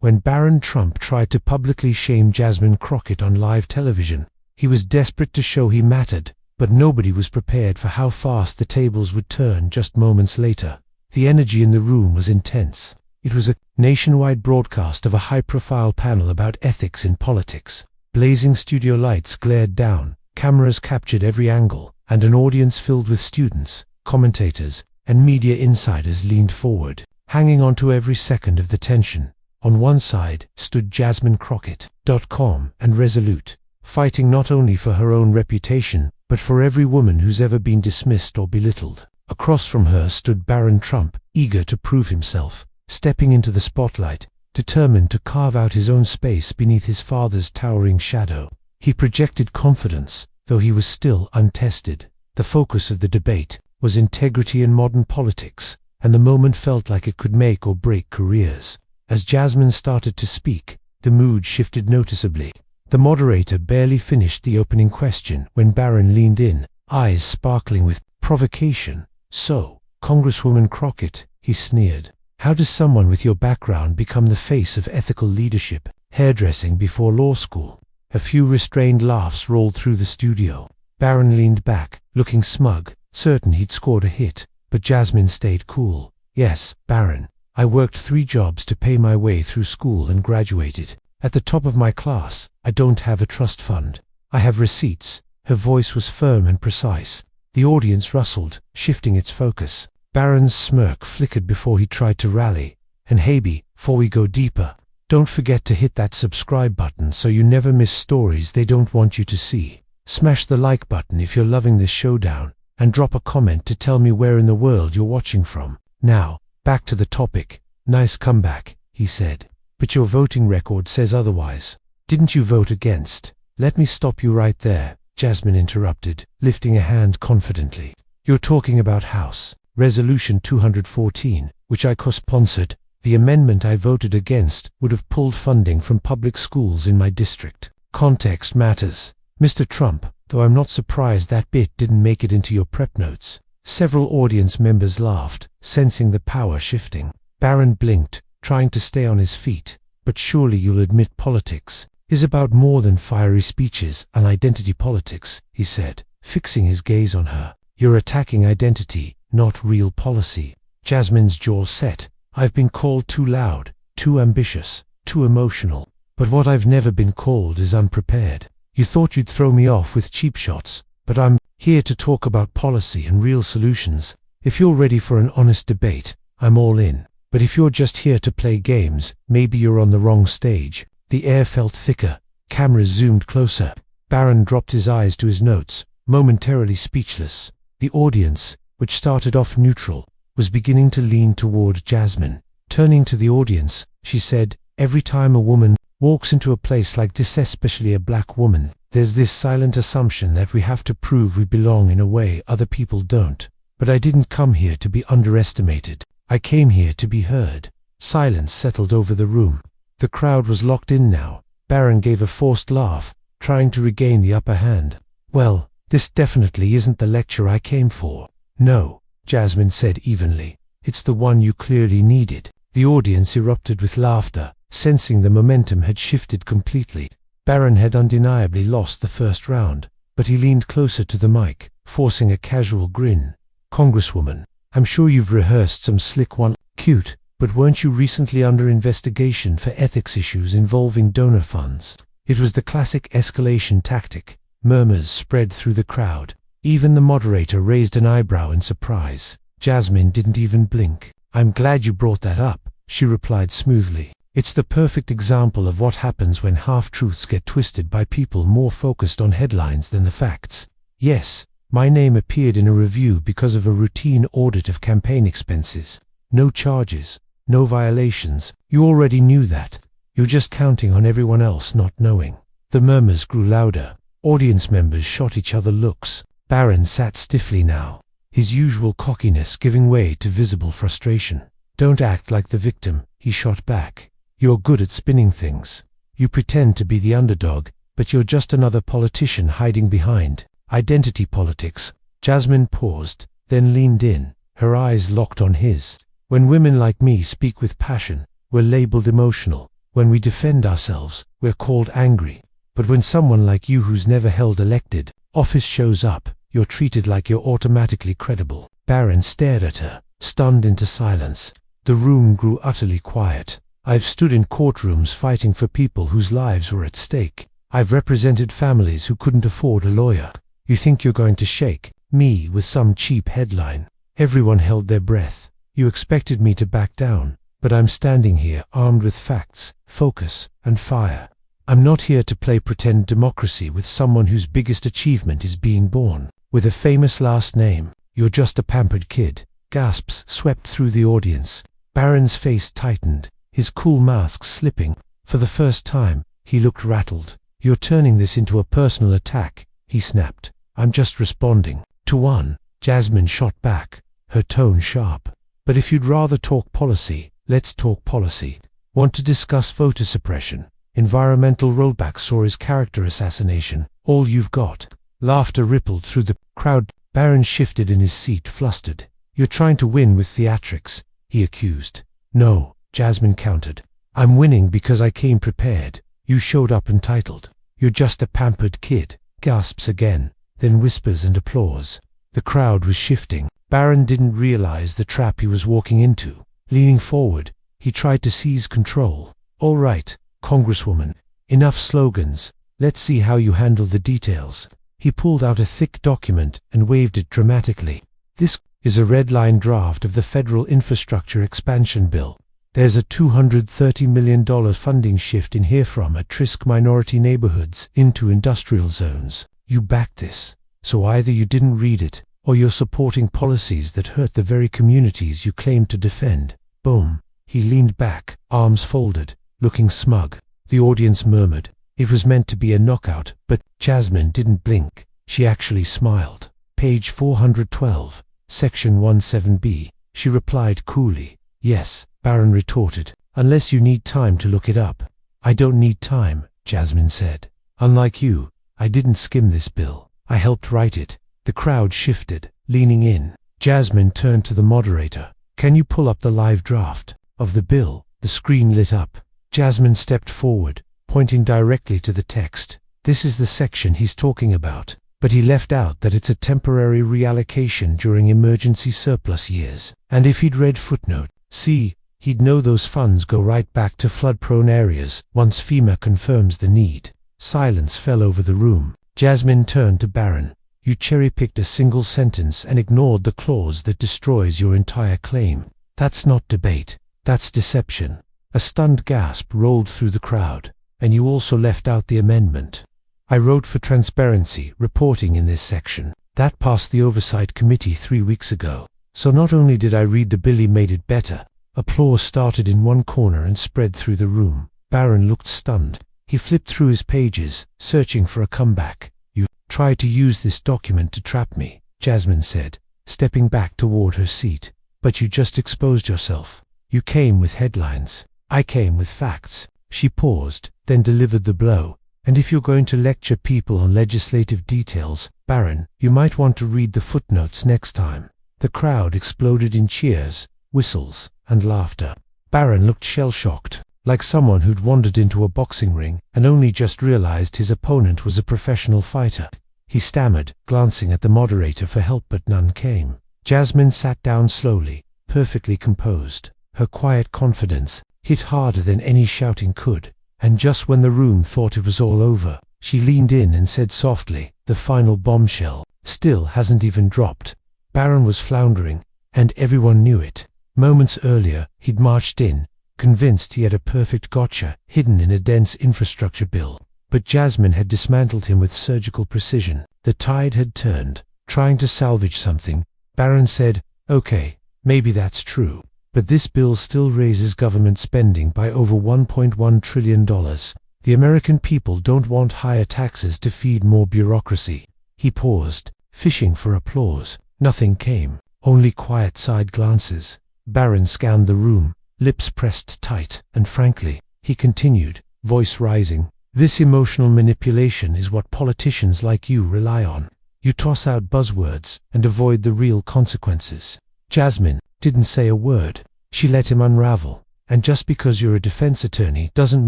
when Barron Trump tried to publicly shame Jasmine Crockett on live television. He was desperate to show he mattered, but nobody was prepared for how fast the tables would turn just moments later. The energy in the room was intense. It was a nationwide broadcast of a high-profile panel about ethics in politics. Blazing studio lights glared down, cameras captured every angle, and an audience filled with students, commentators, and media insiders leaned forward, hanging on to every second of the tension. On one side stood Jasmine Crockett, calm and resolute, fighting not only for her own reputation, but for every woman who's ever been dismissed or belittled. Across from her stood Barron Trump, eager to prove himself, stepping into the spotlight, determined to carve out his own space beneath his father's towering shadow. He projected confidence, though he was still untested. The focus of the debate was integrity in modern politics, and the moment felt like it could make or break careers. As Jasmine started to speak, the mood shifted noticeably. The moderator barely finished the opening question when Barron leaned in, eyes sparkling with provocation. "So, Congresswoman Crockett," he sneered, "how does someone with your background become the face of ethical leadership, hairdressing before law school?" A few restrained laughs rolled through the studio. Barron leaned back, looking smug, certain he'd scored a hit, but Jasmine stayed cool. "Yes, Barron, I worked 3 jobs to pay my way through school and graduated. At the top of my class. I don't have a trust fund. I have receipts." Her voice was firm and precise. The audience rustled, shifting its focus. Barron's smirk flickered before he tried to rally. "And hey, before we go deeper, don't forget to hit that subscribe button so you never miss stories they don't want you to see. Smash the like button if you're loving this showdown, and drop a comment to tell me where in the world you're watching from. Now, back to the topic." "Nice comeback," he said. "But your voting record says otherwise. Didn't you vote against?" "Let me stop you right there," Jasmine interrupted, lifting a hand confidently. "You're talking about House Resolution 214, which I co-sponsored. The amendment I voted against would have pulled funding from public schools in my district. Context matters, Mr. Trump, though I'm not surprised that bit didn't make it into your prep notes." Several audience members laughed, sensing the power shifting. Barron blinked, trying to stay on his feet. "But surely you'll admit politics is about more than fiery speeches and identity politics," he said, fixing his gaze on her. "You're attacking identity, not real policy." Jasmine's jaw set. "I've been called too loud, too ambitious, too emotional. But what I've never been called is unprepared. You thought you'd throw me off with cheap shots, but I'm here to talk about policy and real solutions. If you're ready for an honest debate, I'm all in. But if you're just here to play games, maybe you're on the wrong stage." The air felt thicker. Cameras zoomed closer. Barron dropped his eyes to his notes, momentarily speechless. The audience, which started off neutral, was beginning to lean toward Jasmine. Turning to the audience, she said, "Every time a woman walks into a place like this, especially a black woman, there's this silent assumption that we have to prove we belong in a way other people don't. But I didn't come here to be underestimated. I came here to be heard." Silence settled over the room. The crowd was locked in now. Barron gave a forced laugh, trying to regain the upper hand. "Well, this definitely isn't the lecture I came for." "No," Jasmine said evenly. "It's the one you clearly needed." The audience erupted with laughter, sensing the momentum had shifted completely. Barron had undeniably lost the first round, but he leaned closer to the mic, forcing a casual grin. "Congresswoman, I'm sure you've rehearsed some slick one. Cute, but weren't you recently under investigation for ethics issues involving donor funds?" It was the classic escalation tactic. Murmurs spread through the crowd. Even the moderator raised an eyebrow in surprise. Jasmine didn't even blink. "I'm glad you brought that up," she replied smoothly. "It's the perfect example of what happens when half-truths get twisted by people more focused on headlines than the facts. Yes, my name appeared in a review because of a routine audit of campaign expenses. No charges, no violations. You already knew that. You're just counting on everyone else not knowing." The murmurs grew louder. Audience members shot each other looks. Barron sat stiffly now, his usual cockiness giving way to visible frustration. "Don't act like the victim," he shot back. "You're good at spinning things. You pretend to be the underdog, but you're just another politician hiding behind identity politics." Jasmine paused, then leaned in, her eyes locked on his. "When women like me speak with passion, we're labeled emotional. When we defend ourselves, we're called angry. But when someone like you who's never held elected office shows up, you're treated like you're automatically credible." Barron stared at her, stunned into silence. The room grew utterly quiet. "I've stood in courtrooms fighting for people whose lives were at stake. I've represented families who couldn't afford a lawyer. You think you're going to shake me with some cheap headline?" Everyone held their breath. "You expected me to back down, but I'm standing here armed with facts, focus, and fire. I'm not here to play pretend democracy with someone whose biggest achievement is being born with a famous last name. You're just a pampered kid." Gasps swept through the audience. Barron's face tightened, his cool mask slipping. For the first time, he looked rattled. "You're turning this into a personal attack," he snapped. "I'm just responding to one." Jasmine shot back, her tone sharp. "But if you'd rather talk policy, let's talk policy. Want to discuss voter suppression, environmental rollbacks, or his character assassination? All you've got?" Laughter rippled through the crowd. Barron shifted in his seat, flustered. "You're trying to win with theatrics," he accused. "No," Jasmine countered. "I'm winning because I came prepared. You showed up entitled. You're just a pampered kid." Gasps again, then whispers and applause. The crowd was shifting. Barron didn't realize the trap he was walking into. Leaning forward, he tried to seize control. "All right, Congresswoman, enough slogans. Let's see how you handle the details." He pulled out a thick document and waved it dramatically. "This is a red-line draft of the federal infrastructure expansion bill. There's a $230 million funding shift in here from at-risk minority neighborhoods into industrial zones. You backed this, so either you didn't read it, or you're supporting policies that hurt the very communities you claim to defend." Boom. He leaned back, arms folded, looking smug. The audience murmured. It was meant to be a knockout, but Jasmine didn't blink. She actually smiled. "Page 412, Section 17B, she replied coolly. "Yes," Barron retorted, "unless you need time to look it up." "I don't need time," Jasmine said. "Unlike you, I didn't skim this bill. I helped write it." The crowd shifted, leaning in. Jasmine turned to the moderator. "Can you pull up the live draft of the bill?" The screen lit up. Jasmine stepped forward, pointing directly to the text. "This is the section he's talking about, but he left out that it's a temporary reallocation during emergency surplus years. And if he'd read footnote C, he'd know those funds go right back to flood-prone areas once FEMA confirms the need." Silence fell over the room. Jasmine turned to Barron. "You cherry-picked a single sentence and ignored the clause that destroys your entire claim. That's not debate. That's deception." A stunned gasp rolled through the crowd. "And you also left out the amendment. I wrote for transparency reporting in this section. That passed the Oversight Committee 3 weeks ago. So not only did I read the bill, he made it better." Applause started in one corner and spread through the room. Barron looked stunned. He flipped through his pages, searching for a comeback. "You tried to use this document to trap me," Jasmine said, stepping back toward her seat. "But you just exposed yourself. You came with headlines. I came with facts." She paused, then delivered the blow. "And if you're going to lecture people on legislative details, Barron, you might want to read the footnotes next time." The crowd exploded in cheers, whistles, and laughter. Barron looked shell-shocked, like someone who'd wandered into a boxing ring and only just realized his opponent was a professional fighter. He stammered, glancing at the moderator for help, but none came. Jasmine sat down slowly, perfectly composed. Her quiet confidence hit harder than any shouting could. And just when the room thought it was all over, she leaned in and said softly, "The final bombshell still hasn't even dropped." Barron was floundering, and everyone knew it. Moments earlier, he'd marched in, convinced he had a perfect gotcha hidden in a dense infrastructure bill. But Jasmine had dismantled him with surgical precision. The tide had turned. Trying to salvage something, Barron said, "Okay, maybe that's true. But this bill still raises government spending by over $1.1 trillion. The American people don't want higher taxes to feed more bureaucracy." He paused, fishing for applause. Nothing came, only quiet side glances. Barron scanned the room, lips pressed tight, and frankly, he continued, voice rising, "This emotional manipulation is what politicians like you rely on. You toss out buzzwords and avoid the real consequences." Jasmine didn't say a word. She let him unravel. And just because you're a defense attorney doesn't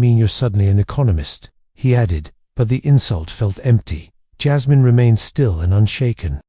mean you're suddenly an economist, he added, but the insult felt empty. Jasmine remained still and unshaken.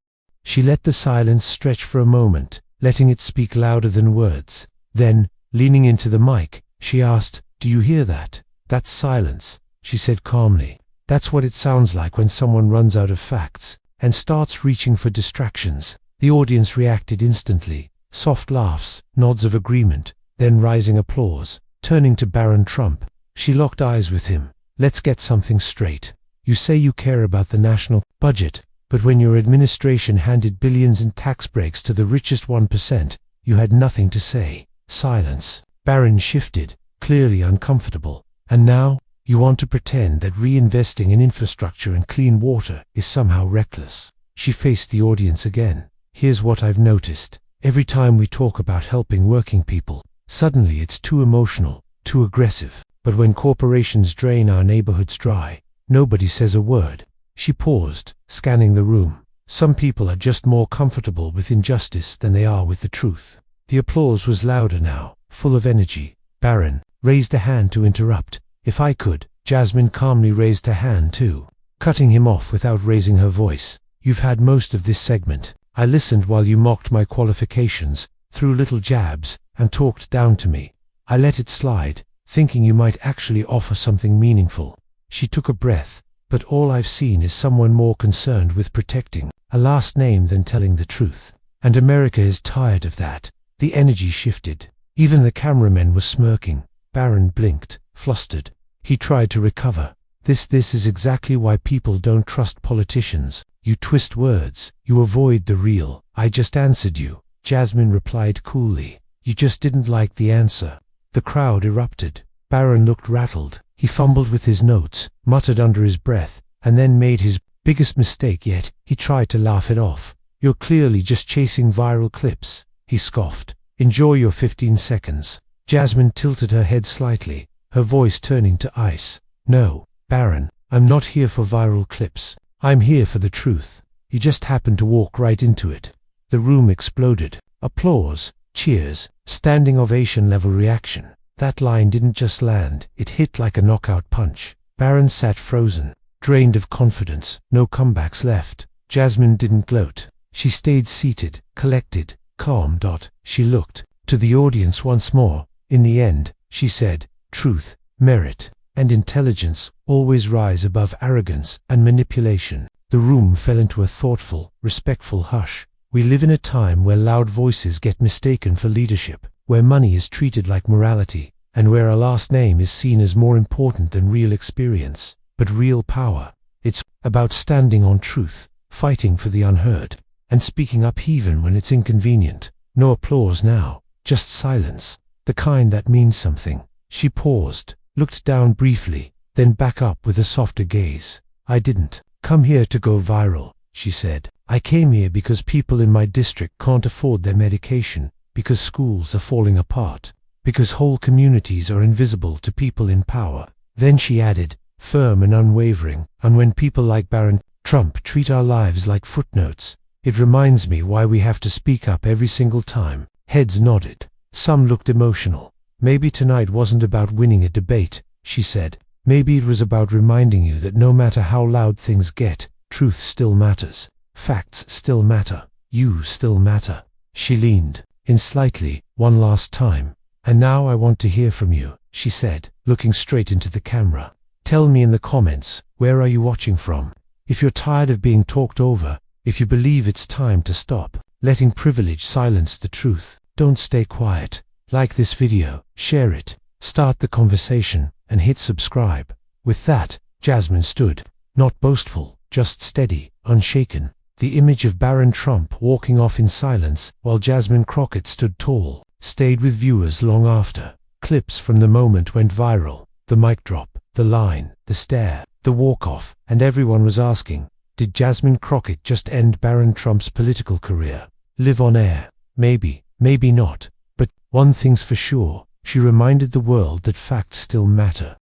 She let the silence stretch for a moment, letting it speak louder than words. Then, leaning into the mic, she asked, "Do you hear that? That's silence," she said calmly. "That's what it sounds like when someone runs out of facts and starts reaching for distractions." The audience reacted instantly. Soft laughs, nods of agreement, then rising applause. Turning to Barron Trump, she locked eyes with him. "Let's get something straight. You say you care about the national budget, but when your administration handed billions in tax breaks to the richest 1%, you had nothing to say." Silence. Barron shifted, clearly uncomfortable. "And now, you want to pretend that reinvesting in infrastructure and clean water is somehow reckless." She faced the audience again. "Here's what I've noticed. Every time we talk about helping working people, suddenly it's too emotional, too aggressive. But when corporations drain our neighborhoods dry, nobody says a word." She paused, scanning the room. Some people are just more comfortable with injustice than they are with the truth. The applause was louder now, full of energy. Barron raised a hand to interrupt. "If I could." Jasmine calmly raised her hand too, cutting him off without raising her voice. "You've had most of this segment. I listened while you mocked my qualifications, threw little jabs, and talked down to me. I let it slide, thinking you might actually offer something meaningful." She took a breath. "But all I've seen is someone more concerned with protecting a last name than telling the truth. And America is tired of that." The energy shifted. Even the cameramen were smirking. Barron blinked, flustered. He tried to recover. This is exactly why people don't trust politicians. You twist words. You avoid the real." "I just answered you," Jasmine replied coolly. "You just didn't like the answer." The crowd erupted. Barron looked rattled. He fumbled with his notes, muttered under his breath, and then made his biggest mistake yet. He tried to laugh it off. "You're clearly just chasing viral clips," he scoffed. "Enjoy your 15 seconds. Jasmine tilted her head slightly, her voice turning to ice. "No, Barron, I'm not here for viral clips. I'm here for the truth. You just happened to walk right into it." The room exploded. Applause, cheers, standing ovation level reaction. That line didn't just land, it hit like a knockout punch. Barron sat frozen, drained of confidence, no comebacks left. Jasmine didn't gloat. She stayed seated, collected, calm. She looked to the audience once more. "In the end," she said, "truth, merit, and intelligence always rise above arrogance and manipulation." The room fell into a thoughtful, respectful hush. We live in a time where loud voices get mistaken for leadership, where money is treated like morality, and where a last name is seen as more important than real experience. But real power, it's about standing on truth, fighting for the unheard, and speaking up even when it's inconvenient. No applause now, just silence, the kind that means something. She paused, looked down briefly, then back up with a softer gaze. "I didn't come here to go viral," she said. "I came here because people in my district can't afford their medication, because schools are falling apart, because whole communities are invisible to people in power." Then she added, firm and unwavering, "And when people like Barron Trump treat our lives like footnotes, it reminds me why we have to speak up every single time." Heads nodded. Some looked emotional. "Maybe tonight wasn't about winning a debate," she said. "Maybe it was about reminding you that no matter how loud things get, truth still matters. Facts still matter. You still matter." She leaned in slightly, one last time. "And now I want to hear from you," she said, looking straight into the camera. "Tell me in the comments, where are you watching from? If you're tired of being talked over, if you believe it's time to stop letting privilege silence the truth, don't stay quiet. Like this video, share it, start the conversation, and hit subscribe." With that, Jasmine stood, not boastful, just steady, unshaken. The image of Barron Trump walking off in silence while Jasmine Crockett stood tall stayed with viewers long after. Clips from the moment went viral. The mic drop, the line, the stare, the walk-off, and everyone was asking, did Jasmine Crockett just end Barron Trump's political career? Live on air? Maybe, maybe not. But one thing's for sure, she reminded the world that facts still matter.